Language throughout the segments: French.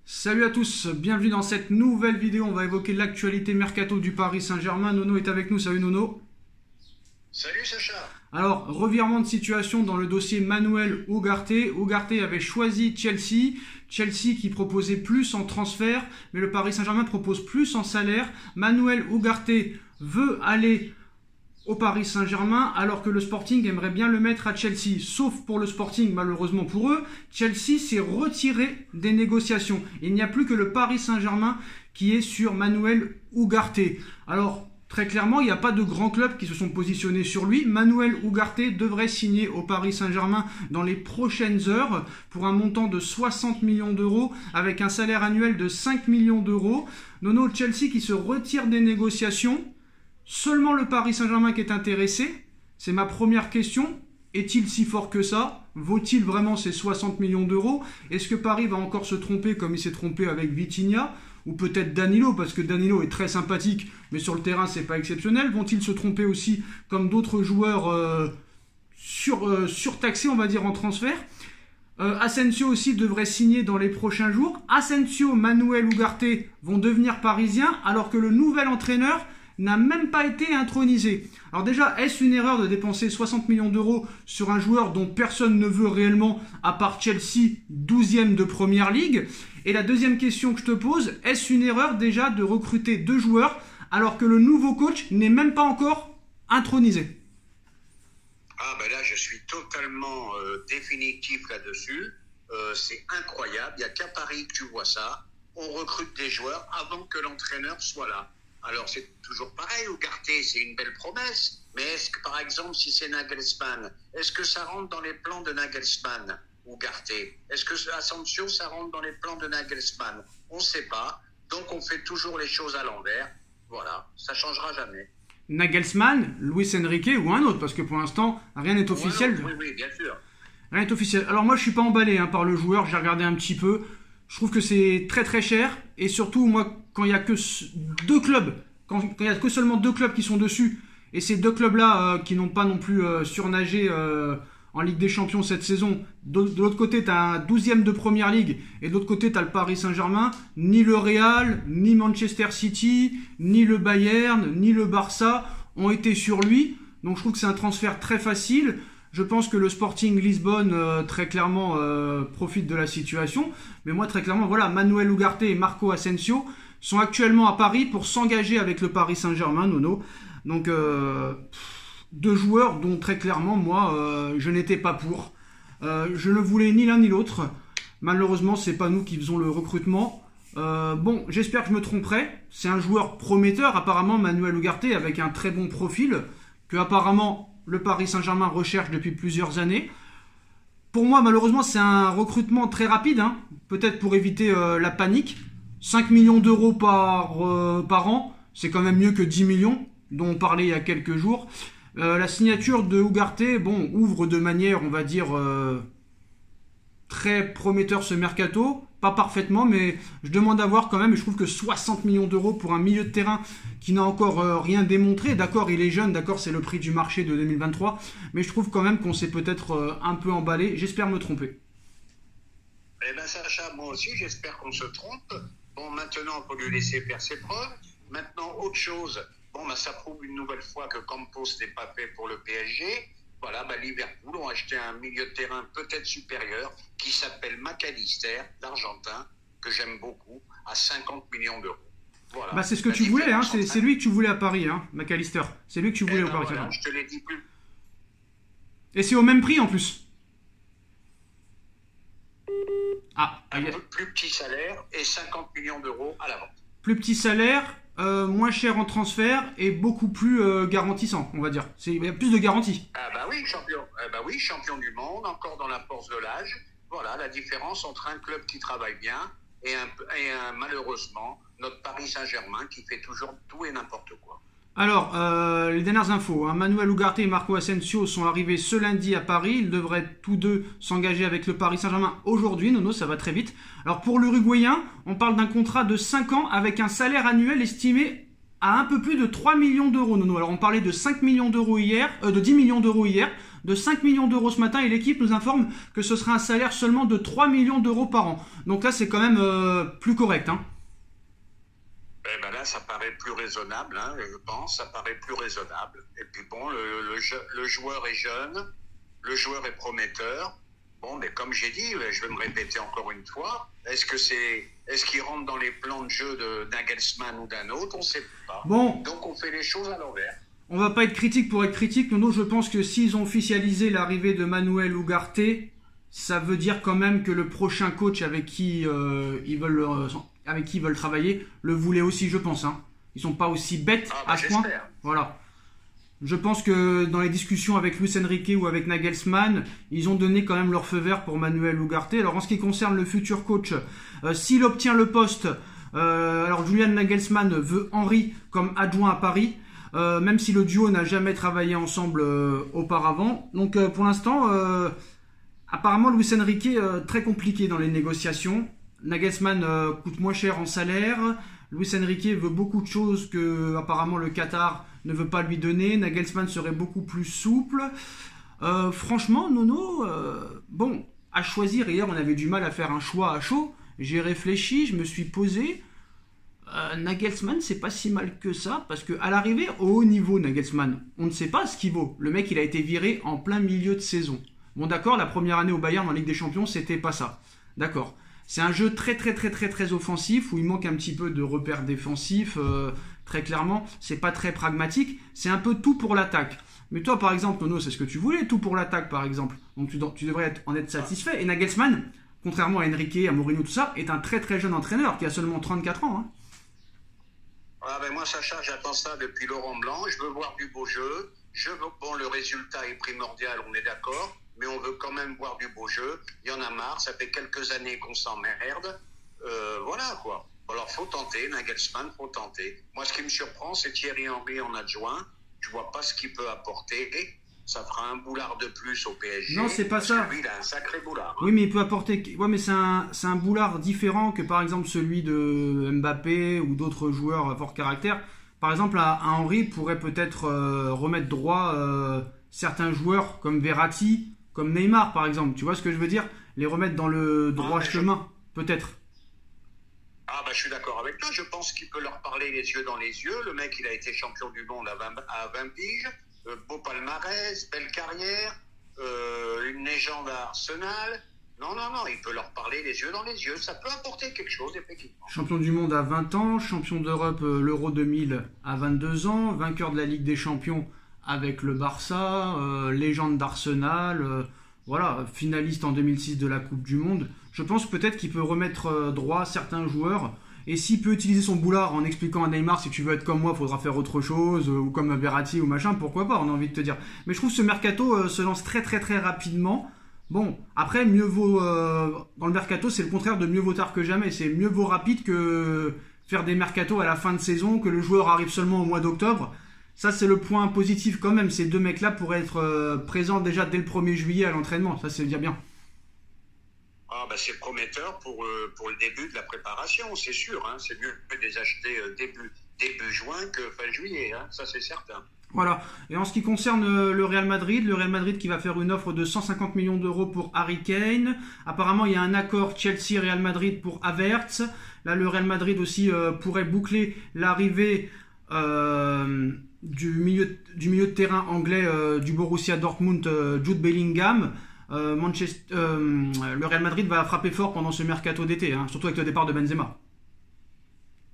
Salut à tous, bienvenue dans cette nouvelle vidéo. On va évoquer l'actualité mercato du Paris Saint-Germain. Nono est avec nous, salut Nono. Salut Sacha. Alors, revirement de situation dans le dossier Manuel Ugarte. Ugarte avait choisi Chelsea. Chelsea qui proposait plus en transfert, mais le Paris Saint-Germain propose plus en salaire. Manuel Ugarte veut aller au Paris Saint-Germain, alors que le Sporting aimerait bien le mettre à Chelsea. Sauf pour le Sporting, malheureusement pour eux, Chelsea s'est retiré des négociations. Il n'y a plus que le Paris Saint-Germain qui est sur Manuel Ugarte. Alors, très clairement, il n'y a pas de grands clubs qui se sont positionnés sur lui. Manuel Ugarte devrait signer au Paris Saint-Germain dans les prochaines heures pour un montant de 60 millions d'euros avec un salaire annuel de 5 millions d'euros. Nono, Chelsea qui se retire des négociations. Seulement le Paris Saint-Germain qui est intéressé. C'est ma première question. Est-il si fort que ça? Vaut-il vraiment ces 60 millions d'euros? Est-ce que Paris va encore se tromper comme il s'est trompé avec Vitinha? Ou peut-être Danilo, parce que Danilo est très sympathique, mais sur le terrain, c'est pas exceptionnel. Vont-ils se tromper aussi comme d'autres joueurs surtaxés, on va dire, en transfert? Asensio aussi devrait signer dans les prochains jours. Asensio, Manuel Ugarte vont devenir parisiens, alors que le nouvel entraîneur n'a même pas été intronisé. Alors déjà, est-ce une erreur de dépenser 60 millions d'euros sur un joueur dont personne ne veut réellement, à part Chelsea, 12e de Première Ligue? Et la deuxième question que je te pose, est-ce une erreur déjà de recruter deux joueurs alors que le nouveau coach n'est même pas encore intronisé? Ah ben là, je suis totalement définitif là-dessus. C'est incroyable. Il n'y a qu'à Paris que tu vois ça. On recrute des joueurs avant que l'entraîneur soit là. Alors, c'est toujours pareil, Ugarte, c'est une belle promesse. Mais est-ce que, par exemple, si c'est Nagelsmann, est-ce que ça rentre dans les plans de Nagelsmann, Ugarte? Est-ce que Asensio, ça rentre dans les plans de Nagelsmann? On ne sait pas. Donc, on fait toujours les choses à l'envers. Voilà, ça ne changera jamais. Nagelsmann, Luis Enrique ou un autre? Parce que pour l'instant, rien n'est officiel. Oui, bien sûr. Rien n'est officiel. Alors moi, je suis pas emballé par le joueur. J'ai regardé un petit peu. Je trouve que c'est très très cher. Et surtout, moi, quand il n'y a que deux clubs, quand il n'y a que seulement deux clubs qui sont dessus, et ces deux clubs-là qui n'ont pas non plus surnagé en Ligue des Champions cette saison, de l'autre côté, tu as un 12e de Première Ligue, et de l'autre côté, tu as le Paris Saint-Germain, ni le Real, ni Manchester City, ni le Bayern, ni le Barça ont été sur lui. Donc je trouve que c'est un transfert très facile. Je pense que le Sporting Lisbonne, très clairement, profite de la situation. Mais moi, très clairement, voilà, Manuel Ugarte et Marco Asensio sont actuellement à Paris pour s'engager avec le Paris Saint-Germain, Nono. Donc, deux joueurs dont, très clairement, moi, je n'étais pas pour. Je ne voulais ni l'un ni l'autre. Malheureusement, c'est pas nous qui faisons le recrutement. Bon, j'espère que je me tromperai. C'est un joueur prometteur, apparemment, Manuel Ugarte, avec un très bon profil, que apparemment le Paris Saint-Germain recherche depuis plusieurs années. Pour moi, malheureusement, c'est un recrutement très rapide, peut-être pour éviter la panique. 5 millions d'euros par an, c'est quand même mieux que 10 millions, dont on parlait il y a quelques jours. La signature de Ugarte, bon, ouvre de manière, on va dire, très prometteur ce mercato. Pas parfaitement, mais je demande à voir quand même. Et je trouve que 60 millions d'euros pour un milieu de terrain qui n'a encore rien démontré. D'accord, il est jeune, d'accord, c'est le prix du marché de 2023. Mais je trouve quand même qu'on s'est peut-être un peu emballé. J'espère me tromper. Eh bien, Sacha, moi aussi, j'espère qu'on se trompe. Bon, maintenant, on peut lui laisser faire ses preuves. Maintenant, autre chose. Bon, ça prouve une nouvelle fois que Campos n'est pas fait pour le PSG. Voilà, Liverpool ont acheté un milieu de terrain peut-être supérieur qui s'appelle McAllister, l'Argentin, que j'aime beaucoup, à 50 millions d'euros. Voilà. C'est ce que tu voulais, c'est lui que tu voulais à Paris, McAllister. C'est lui que tu voulais au Paris Saint-Germain. Je te l'ai dit plus. Et c'est au même prix en plus. Un plus petit salaire et 50 millions d'euros à la vente. Plus petit salaire, moins cher en transfert et beaucoup plus garantissant, on va dire. Il y a plus de garantie. Champion du monde, encore dans la force de l'âge. Voilà la différence entre un club qui travaille bien et malheureusement, notre Paris Saint-Germain qui fait toujours tout et n'importe quoi. Alors, les dernières infos. Manuel Ugarte et Marco Asensio sont arrivés ce lundi à Paris. Ils devraient tous deux s'engager avec le Paris Saint-Germain aujourd'hui. Nono, ça va très vite. Alors, pour l'Uruguayen, on parle d'un contrat de 5 ans avec un salaire annuel estimé à un peu plus de 3 millions d'euros, Nono. Alors on parlait de 5 millions d'euros hier, de 10 millions d'euros hier, de 5 millions d'euros ce matin, et l'équipe nous informe que ce sera un salaire seulement de 3 millions d'euros par an. Donc là, c'est quand même plus correct, hein. Eh ben là, ça paraît plus raisonnable, hein, je pense, ça paraît plus raisonnable. Et puis bon, le joueur est jeune, le joueur est prometteur. Bon, mais comme j'ai dit, je vais me répéter encore une fois, est-ce qu'il rentre dans les plans de jeu de Nagelsmann ou d'un autre? On ne sait pas. Bon. Donc on fait les choses à l'envers. On va pas être critique pour être critique. Nono, je pense que s'ils ont officialisé l'arrivée de Manuel Ugarte, ça veut dire quand même que le prochain coach avec qui ils veulent travailler le voulait aussi, je pense. Hein. Ils sont pas aussi bêtes à ce point. Voilà. Je pense que dans les discussions avec Luis Enrique ou avec Nagelsmann, ils ont donné quand même leur feu vert pour Manuel Ugarte. Alors en ce qui concerne le futur coach, s'il obtient le poste, alors Julian Nagelsmann veut Henry comme adjoint à Paris, même si le duo n'a jamais travaillé ensemble auparavant. Donc pour l'instant, apparemment Luis Enrique très compliqué dans les négociations. Nagelsmann coûte moins cher en salaire. Luis Enrique veut beaucoup de choses que apparemment le Qatar ne veut pas lui donner. Nagelsmann serait beaucoup plus souple. Franchement, Nono, bon, à choisir, hier on avait du mal à faire un choix à chaud. J'ai réfléchi, je me suis posé. Nagelsmann, c'est pas si mal que ça, parce qu'à l'arrivée, au haut niveau, Nagelsmann, on ne sait pas ce qu'il vaut. Le mec, il a été viré en plein milieu de saison. Bon, d'accord, la première année au Bayern en Ligue des Champions, c'était pas ça. D'accord. C'est un jeu très offensif, où il manque un petit peu de repères défensifs, très clairement. C'est pas très pragmatique, c'est un peu tout pour l'attaque. Mais toi, par exemple, Nono, c'est ce que tu voulais, tout pour l'attaque, par exemple. Donc tu devrais en être satisfait. Et Nagelsmann, contrairement à Enrique, à Mourinho, tout ça, est un très jeune entraîneur, qui a seulement 34 ans. Hein. Ah ben moi, Sacha, j'attends ça depuis Laurent Blanc. Je veux voir du beau jeu. Bon, le résultat est primordial, on est d'accord. Mais on veut quand même voir du beau jeu. Il y en a marre, ça fait quelques années qu'on s'emmerde. Voilà, quoi. Alors, faut tenter, Nagelsmann, faut tenter. Moi, ce qui me surprend, c'est Thierry Henry en adjoint. Je vois pas ce qu'il peut apporter. Ça fera un boulard de plus au PSG. Non, c'est pas ça. Lui, il a un sacré boulard. Oui, mais il peut apporter... Ouais, mais c'est un boulard différent que, par exemple, celui de Mbappé ou d'autres joueurs à fort caractère. Par exemple, un Henry pourrait peut-être remettre droit certains joueurs comme Verratti, comme Neymar, par exemple. Tu vois ce que je veux dire? Les remettre dans le droit chemin, peut-être. Ah, bah, je suis d'accord avec toi. Je pense qu'il peut leur parler les yeux dans les yeux. Le mec, il a été champion du monde à 20 piges. Beau palmarès, belle carrière, une légende à Arsenal. Non, il peut leur parler les yeux dans les yeux. Ça peut apporter quelque chose, effectivement. Champion du monde à 20 ans, champion d'Europe l'Euro 2000 à 22 ans, vainqueur de la Ligue des Champions avec le Barça, légende d'Arsenal, voilà, finaliste en 2006 de la Coupe du Monde. Je pense peut-être qu'il peut remettre droit certains joueurs. Et s'il peut utiliser son boulard en expliquant à Neymar, si tu veux être comme moi, il faudra faire autre chose, ou comme Verratti ou machin, pourquoi pas, on a envie de te dire. Mais je trouve que ce mercato se lance très rapidement. Bon, après, mieux vaut... dans le mercato, c'est le contraire de mieux vaut tard que jamais. C'est mieux vaut rapide que faire des mercatos à la fin de saison, que le joueur arrive seulement au mois d'octobre. Ça, c'est le point positif quand même. Ces deux mecs-là pourraient être présents déjà dès le 1er juillet à l'entraînement. Ça, c'est déjà bien. Ah, bah, c'est prometteur pour le début de la préparation, c'est sûr. Hein. C'est mieux de les acheter début juin que fin juillet. Hein. Ça, c'est certain. Voilà. Et en ce qui concerne le Real Madrid qui va faire une offre de 150 millions d'euros pour Harry Kane. Apparemment, il y a un accord Chelsea-Real Madrid pour Havertz. Là, le Real Madrid aussi pourrait boucler l'arrivée du milieu de terrain anglais du Borussia Dortmund, Jude Bellingham. Le Real Madrid va frapper fort pendant ce mercato d'été, hein, surtout avec le départ de Benzema.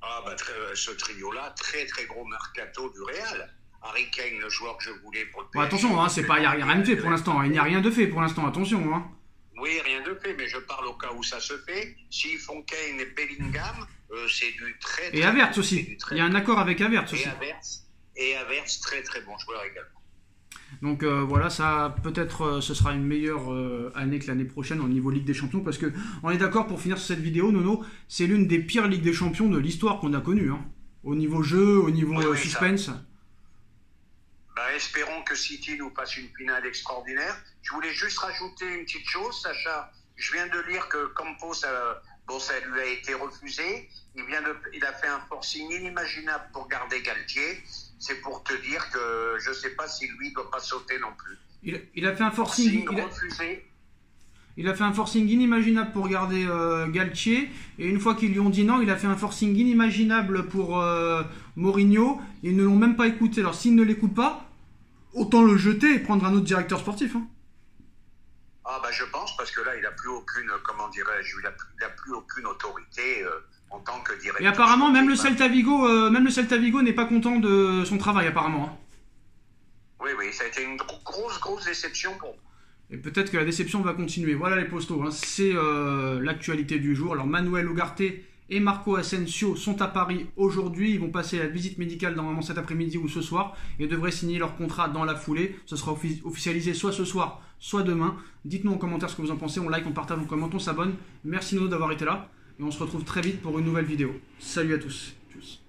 Ah bah ce trio-là, très gros mercato du Real. Harry Kane, le joueur que je voulais pour le PSG. Bon, attention, hein, il n'y a rien de fait pour l'instant. Il n'y a rien de fait pour l'instant, attention. Hein. Oui, rien de fait, mais je parle au cas où ça se fait. S'ils font Kane et Bellingham, c'est du très... Et Havertz aussi. Il y a un accord avec Havertz aussi. Et Havertz, très bon joueur également. Donc voilà, ça peut-être ce sera une meilleure année que l'année prochaine au niveau Ligue des Champions, parce que on est d'accord, pour finir sur cette vidéo, Nono, c'est l'une des pires Ligues des Champions de l'histoire qu'on a connue, hein. Au niveau jeu, au niveau suspense. Bah, espérons que City nous fasse une finale extraordinaire. Je voulais juste rajouter une petite chose, Sacha. Je viens de lire que Campos Bon, ça lui a été refusé. Il a fait un forcing inimaginable pour garder Galtier. C'est pour te dire que je ne sais pas si lui ne doit pas sauter non plus. Il a fait un forcing. Refusé. Il a fait un forcing inimaginable pour garder Galtier. Et une fois qu'ils lui ont dit non, il a fait un forcing inimaginable pour Mourinho. Ils ne l'ont même pas écouté. Alors s'il ne l'écoute pas, autant le jeter et prendre un autre directeur sportif. Hein. Ah bah je pense, parce que là, il n'a plus aucune, comment dirais-je, il a plus aucune autorité en tant que directeur. Et apparemment, sportif, même le Celta Vigo n'est pas content de son travail, apparemment. Hein. Oui, ça a été une grosse déception pour moi. Et peut-être que la déception va continuer. Voilà les postos, hein. C'est l'actualité du jour. Alors Manuel Ugarte et Marco Asensio sont à Paris aujourd'hui. Ils vont passer la visite médicale normalement cet après-midi ou ce soir et devraient signer leur contrat dans la foulée. Ce sera officialisé soit ce soir, soit demain. Dites-nous en commentaire ce que vous en pensez. On like, on partage, on commente, on s'abonne. Merci Nono d'avoir été là. Et on se retrouve très vite pour une nouvelle vidéo. Salut à tous. Tchuss.